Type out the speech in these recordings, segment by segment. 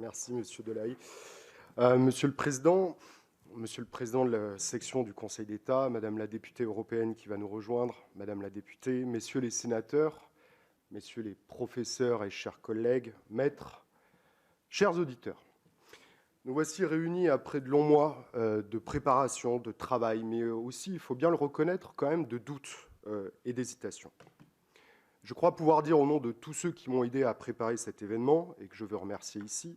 Merci, Monsieur Delahaye. Monsieur le Président de la section du Conseil d'État, Madame la députée européenne qui va nous rejoindre, Madame la députée, Messieurs les sénateurs, Messieurs les professeurs et chers collègues, maîtres, chers auditeurs, nous voici réunis après de longs mois de préparation, de travail, mais aussi, il faut bien le reconnaître, quand même de doutes et d'hésitations. Je crois pouvoir dire au nom de tous ceux qui m'ont aidé à préparer cet événement, et que je veux remercier ici,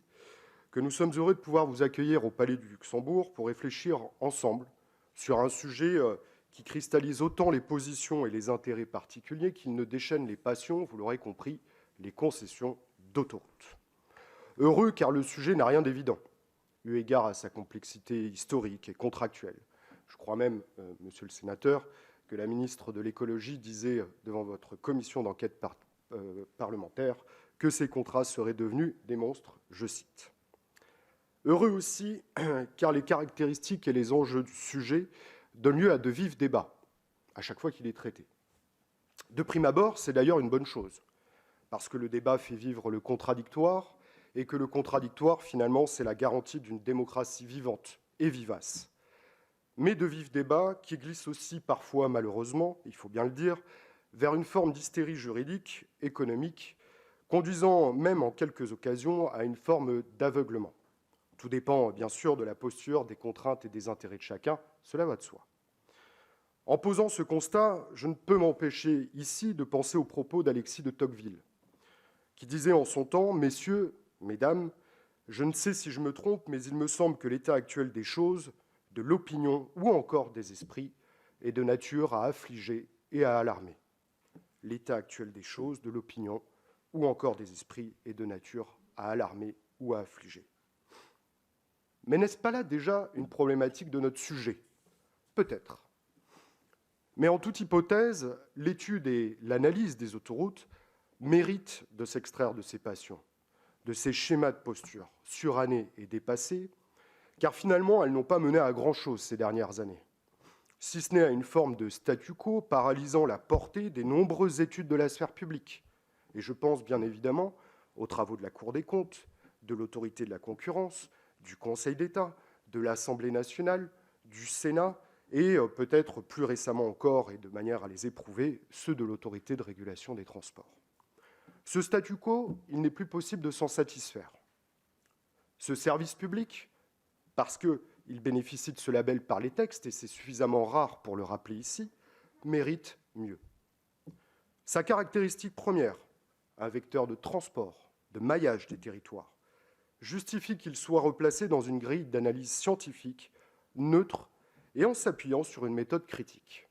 que nous sommes heureux de pouvoir vous accueillir au Palais du Luxembourg pour réfléchir ensemble sur un sujet qui cristallise autant les positions et les intérêts particuliers qu'il ne déchaîne les passions, vous l'aurez compris, les concessions d'autoroute. Heureux car le sujet n'a rien d'évident, eu égard à sa complexité historique et contractuelle. Je crois même, monsieur le sénateur, que la ministre de l'écologie disait devant votre commission d'enquête parlementaire que ces contrats seraient devenus des monstres, je cite. Heureux aussi, car les caractéristiques et les enjeux du sujet donnent lieu à de vifs débats, à chaque fois qu'il est traité. De prime abord, c'est d'ailleurs une bonne chose, parce que le débat fait vivre le contradictoire, et que le contradictoire, finalement, c'est la garantie d'une démocratie vivante et vivace. Mais de vifs débats qui glissent aussi parfois, malheureusement, il faut bien le dire, vers une forme d'hystérie juridique, économique, conduisant même en quelques occasions à une forme d'aveuglement. Tout dépend, bien sûr, de la posture, des contraintes et des intérêts de chacun, cela va de soi. En posant ce constat, je ne peux m'empêcher ici de penser aux propos d'Alexis de Tocqueville, qui disait en son temps « Messieurs, mesdames, je ne sais si je me trompe, mais il me semble que l'état actuel des choses, de l'opinion ou encore des esprits, est de nature à affliger et à alarmer. » L'état actuel des choses, de l'opinion ou encore des esprits, est de nature à alarmer ou à affliger. Mais n'est-ce pas là déjà une problématique de notre sujet? Peut-être. Mais en toute hypothèse, l'étude et l'analyse des autoroutes méritent de s'extraire de ces passions, de ces schémas de posture surannés et dépassés, car finalement, elles n'ont pas mené à grand-chose ces dernières années, si ce n'est à une forme de statu quo paralysant la portée des nombreuses études de la sphère publique. Et je pense bien évidemment aux travaux de la Cour des comptes, de l'Autorité de la concurrence, du Conseil d'État, de l'Assemblée nationale, du Sénat et peut-être plus récemment encore, et de manière à les éprouver, ceux de l'Autorité de régulation des transports. Ce statu quo, il n'est plus possible de s'en satisfaire. Ce service public, parce qu'il bénéficie de ce label par les textes, et c'est suffisamment rare pour le rappeler ici, mérite mieux. Sa caractéristique première, un vecteur de transport, de maillage des territoires, justifie qu'il soit replacé dans une grille d'analyse scientifique, neutre, et en s'appuyant sur une méthode critique.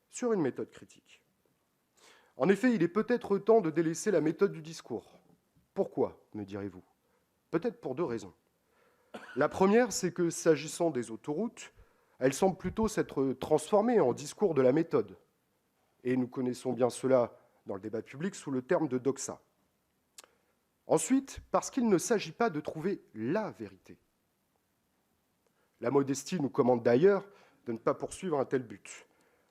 Sur une méthode critique. En effet, il est peut-être temps de délaisser la méthode du discours. Pourquoi, me direz-vous? Peut-être pour deux raisons. La première, c'est que, s'agissant des autoroutes, elles semblent plutôt s'être transformées en discours de la méthode. Et nous connaissons bien cela dans le débat public sous le terme de doxa. Ensuite, parce qu'il ne s'agit pas de trouver la vérité. La modestie nous commande d'ailleurs de ne pas poursuivre un tel but.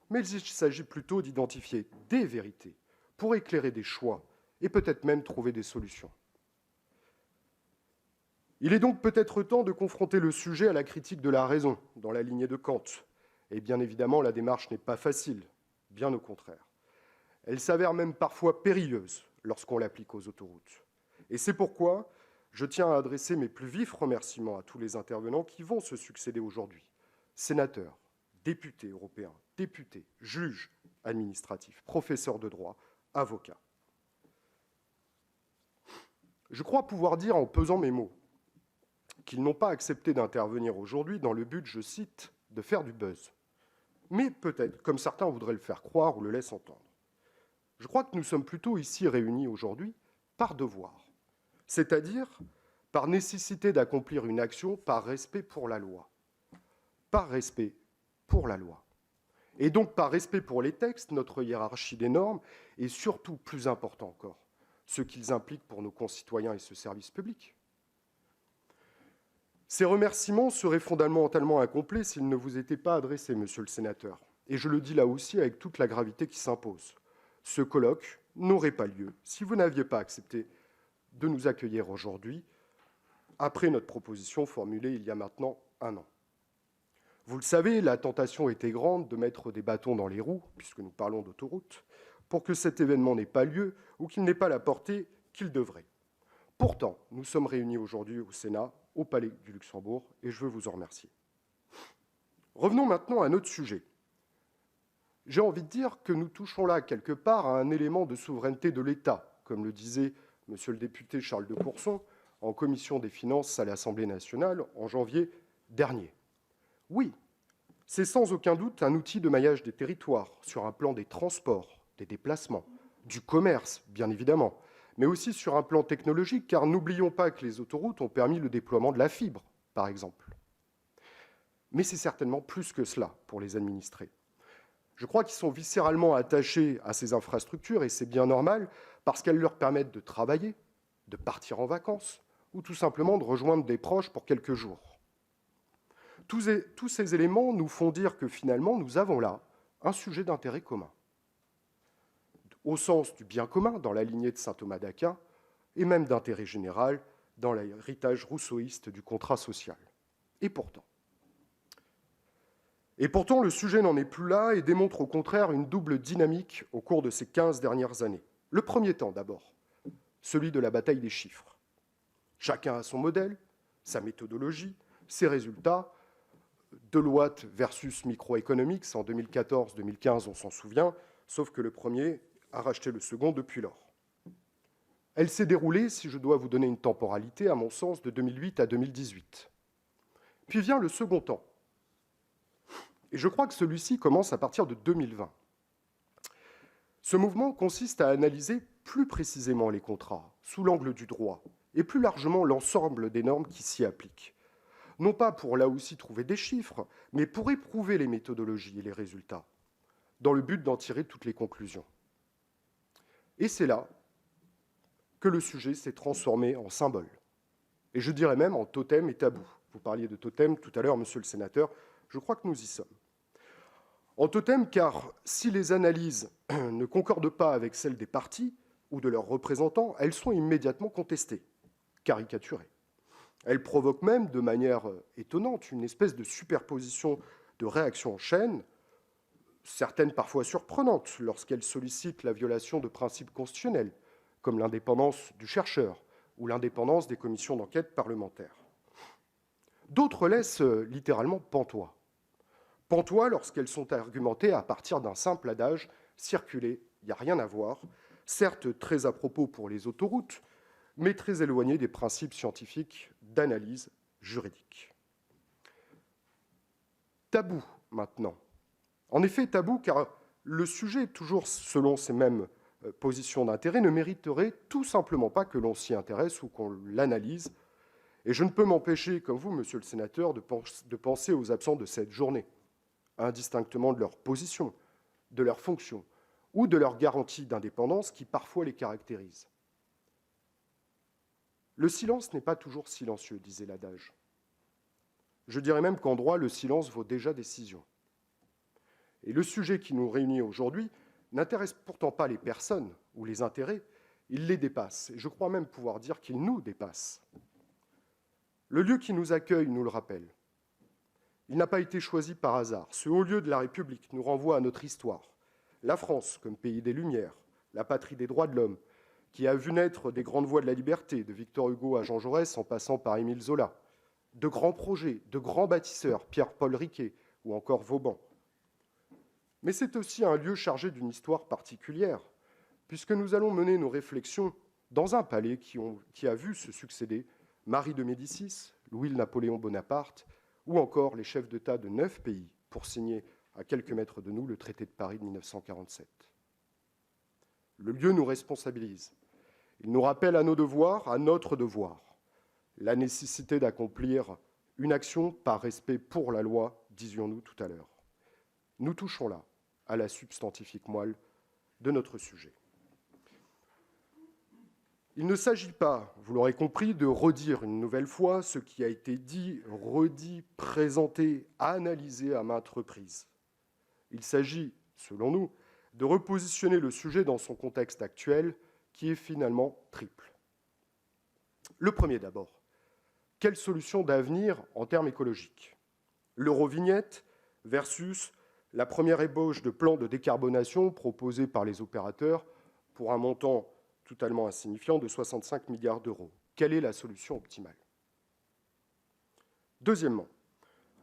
Mais il s'agit plutôt d'identifier des vérités pour éclairer des choix et peut-être même trouver des solutions. Il est donc peut-être temps de confronter le sujet à la critique de la raison, dans la lignée de Kant. Et bien évidemment, la démarche n'est pas facile, bien au contraire. Elle s'avère même parfois périlleuse lorsqu'on l'applique aux autoroutes. Et c'est pourquoi je tiens à adresser mes plus vifs remerciements à tous les intervenants qui vont se succéder aujourd'hui. Sénateurs, députés européens, députés, juges administratifs, professeurs de droit, avocats. Je crois pouvoir dire en pesant mes mots qu'ils n'ont pas accepté d'intervenir aujourd'hui dans le but, je cite, de faire du buzz. Mais peut-être, comme certains voudraient le faire croire ou le laissent entendre. Je crois que nous sommes plutôt ici réunis aujourd'hui par devoir, c'est-à-dire par nécessité d'accomplir une action par respect pour la loi. Par respect pour la loi. Et donc par respect pour les textes, notre hiérarchie des normes, et surtout, plus important encore, ce qu'ils impliquent pour nos concitoyens et ce service public. Ces remerciements seraient fondamentalement incomplets s'ils ne vous étaient pas adressés, monsieur le sénateur. Et je le dis là aussi avec toute la gravité qui s'impose. Ce colloque n'aurait pas lieu si vous n'aviez pas accepté de nous accueillir aujourd'hui après notre proposition formulée il y a maintenant 1 an. Vous le savez, la tentation était grande de mettre des bâtons dans les roues, puisque nous parlons d'autoroute, pour que cet événement n'ait pas lieu ou qu'il n'ait pas la portée qu'il devrait. Pourtant, nous sommes réunis aujourd'hui au Sénat, au Palais du Luxembourg, et je veux vous en remercier. Revenons maintenant à notre sujet. J'ai envie de dire que nous touchons là, quelque part, à un élément de souveraineté de l'État, comme le disait monsieur le député Charles de Courson en commission des finances à l'Assemblée nationale en janvier dernier. Oui, c'est sans aucun doute un outil de maillage des territoires, sur un plan des transports, des déplacements, du commerce, bien évidemment, mais aussi sur un plan technologique, car n'oublions pas que les autoroutes ont permis le déploiement de la fibre, par exemple. Mais c'est certainement plus que cela pour les administrés. Je crois qu'ils sont viscéralement attachés à ces infrastructures, et c'est bien normal, parce qu'elles leur permettent de travailler, de partir en vacances, ou tout simplement de rejoindre des proches pour quelques jours. Tous ces éléments nous font dire que finalement, nous avons là un sujet d'intérêt commun, au sens du bien commun dans la lignée de saint Thomas d'Aquin, et même d'intérêt général dans l'héritage rousseauiste du contrat social. Et pourtant, le sujet n'en est plus là et démontre au contraire une double dynamique au cours de ces 15 dernières années. Le premier temps, d'abord, celui de la bataille des chiffres. Chacun a son modèle, sa méthodologie, ses résultats. Deloitte versus Microeconomics en 2014-2015, on s'en souvient, sauf que le premier a racheté le second depuis lors. Elle s'est déroulée, si je dois vous donner une temporalité, à mon sens, de 2008 à 2018. Puis vient le second temps. Et je crois que celui-ci commence à partir de 2020. Ce mouvement consiste à analyser plus précisément les contrats, sous l'angle du droit, et plus largement l'ensemble des normes qui s'y appliquent. Non pas pour là aussi trouver des chiffres, mais pour éprouver les méthodologies et les résultats, dans le but d'en tirer toutes les conclusions. Et c'est là que le sujet s'est transformé en symbole. Et je dirais même en totem et tabou. Vous parliez de totem tout à l'heure, monsieur le sénateur, je crois que nous y sommes. En totem, car si les analyses ne concordent pas avec celles des partis ou de leurs représentants, elles sont immédiatement contestées, caricaturées. Elles provoquent même, de manière étonnante, une espèce de superposition de réactions en chaîne, certaines parfois surprenantes, lorsqu'elles sollicitent la violation de principes constitutionnels, comme l'indépendance du chercheur ou l'indépendance des commissions d'enquête parlementaires. D'autres laissent littéralement pantois. Pantois lorsqu'elles sont argumentées à partir d'un simple adage circulé, il n'y a rien à voir, certes très à propos pour les autoroutes, mais très éloigné des principes scientifiques d'analyse juridique. Tabou, maintenant. En effet, tabou, car le sujet, toujours selon ces mêmes positions d'intérêt, ne mériterait tout simplement pas que l'on s'y intéresse ou qu'on l'analyse. Et je ne peux m'empêcher, comme vous, monsieur le sénateur, de penser aux absents de cette journée, indistinctement de leur position, de leur fonction ou de leur garantie d'indépendance qui parfois les caractérise. Le silence n'est pas toujours silencieux, disait l'adage. Je dirais même qu'en droit, le silence vaut déjà décision. Et le sujet qui nous réunit aujourd'hui n'intéresse pourtant pas les personnes ou les intérêts, il les dépasse. Et je crois même pouvoir dire qu'il nous dépasse. Le lieu qui nous accueille nous le rappelle. Il n'a pas été choisi par hasard. Ce haut lieu de la République nous renvoie à notre histoire. La France comme pays des Lumières, la patrie des droits de l'homme, qui a vu naître des grandes voies de la liberté, de Victor Hugo à Jean Jaurès en passant par Émile Zola, de grands projets, de grands bâtisseurs, Pierre-Paul Riquet ou encore Vauban. Mais c'est aussi un lieu chargé d'une histoire particulière, puisque nous allons mener nos réflexions dans un palais qui a vu se succéder Marie de Médicis, Louis-Napoléon Bonaparte, ou encore les chefs d'État de 9 pays pour signer à quelques mètres de nous le traité de Paris de 1947. Le lieu nous responsabilise. Il nous rappelle à nos devoirs, à notre devoir, la nécessité d'accomplir une action par respect pour la loi, disions-nous tout à l'heure. Nous touchons là à la substantifique moelle de notre sujet. Il ne s'agit pas, vous l'aurez compris, de redire une nouvelle fois ce qui a été dit, redit, présenté, analysé à maintes reprises. Il s'agit, selon nous, de repositionner le sujet dans son contexte actuel, qui est finalement triple. Le premier d'abord, quelle solution d'avenir en termes écologiques? L'Eurovignette versus la première ébauche de plan de décarbonation proposé par les opérateurs pour un montant totalement insignifiant de 65 milliards d'euros. Quelle est la solution optimale? Deuxièmement,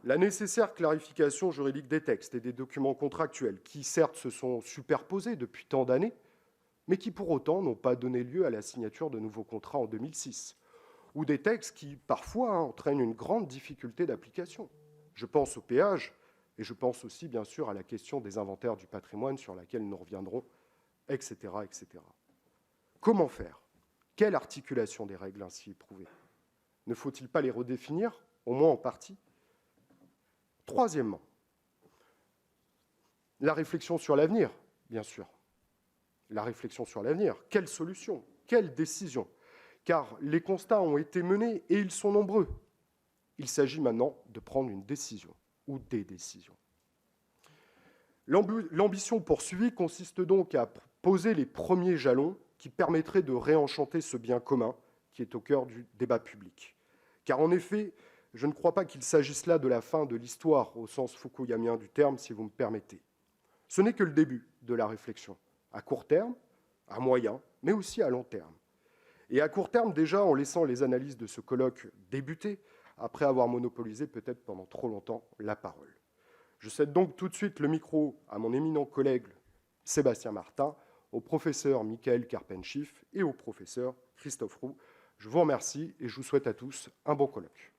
la nécessaire clarification juridique des textes et des documents contractuels qui, certes, se sont superposés depuis tant d'années, mais qui, pour autant, n'ont pas donné lieu à la signature de nouveaux contrats en 2006, ou des textes qui, parfois, entraînent une grande difficulté d'application. Je pense au péage, et je pense aussi, bien sûr, à la question des inventaires du patrimoine, sur laquelle nous reviendrons, etc., etc. Comment faire? Quelle articulation des règles ainsi éprouvées? Ne faut-il pas les redéfinir, au moins en partie? Troisièmement, la réflexion sur l'avenir, bien sûr. La réflexion sur l'avenir. Quelle solution? Quelle décision? Car les constats ont été menés et ils sont nombreux. Il s'agit maintenant de prendre une décision ou des décisions. L'ambition poursuivie consiste donc à poser les premiers jalons qui permettraient de réenchanter ce bien commun qui est au cœur du débat public. Car en effet, je ne crois pas qu'il s'agisse là de la fin de l'histoire, au sens foucaultien du terme, si vous me permettez. Ce n'est que le début de la réflexion, à court terme, à moyen, mais aussi à long terme. Et à court terme, déjà, en laissant les analyses de ce colloque débuter, après avoir monopolisé peut-être pendant trop longtemps la parole. Je cède donc tout de suite le micro à mon éminent collègue Sébastien Martin, au professeur Michael Karpenschiff et au professeur Christophe Roux. Je vous remercie et je vous souhaite à tous un bon colloque.